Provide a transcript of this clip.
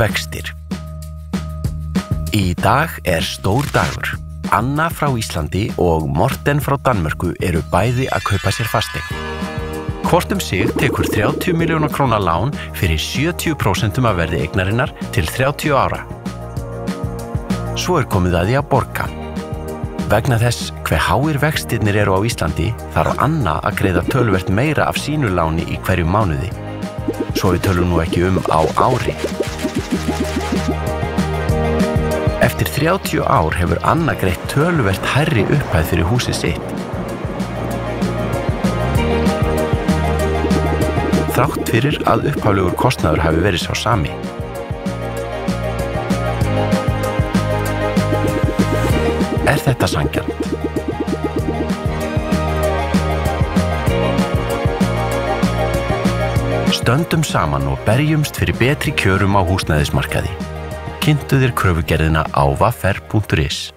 Vextir. Í dag stór dagur. Anna frá Íslandi og Morten frá Danmörku eru bæði að kaupa sér fasteign. Hvort sig tekur 30 milljóna króna lán fyrir 70% af verði eignarinnar til 30 ára. Svo komið að því að borga. Vegna þess hve háir vextirnir eru á Íslandi þarf Anna að greiða töluvert meira af sínu láni í hverjum mánuði. Svo við tölum nú ekki á ári. Eftir 30 ár hefur Anna greitt töluvert hærri upphæð fyrir húsið sitt. Þrátt fyrir að upphaflegur kostnaður hafi verið sá sami. Þetta sanngjarnt? Stöndum saman og berjumst fyrir betri kjörum á húsnæðismarkaði. Kynntu þér kröfugerðina á wafr.is.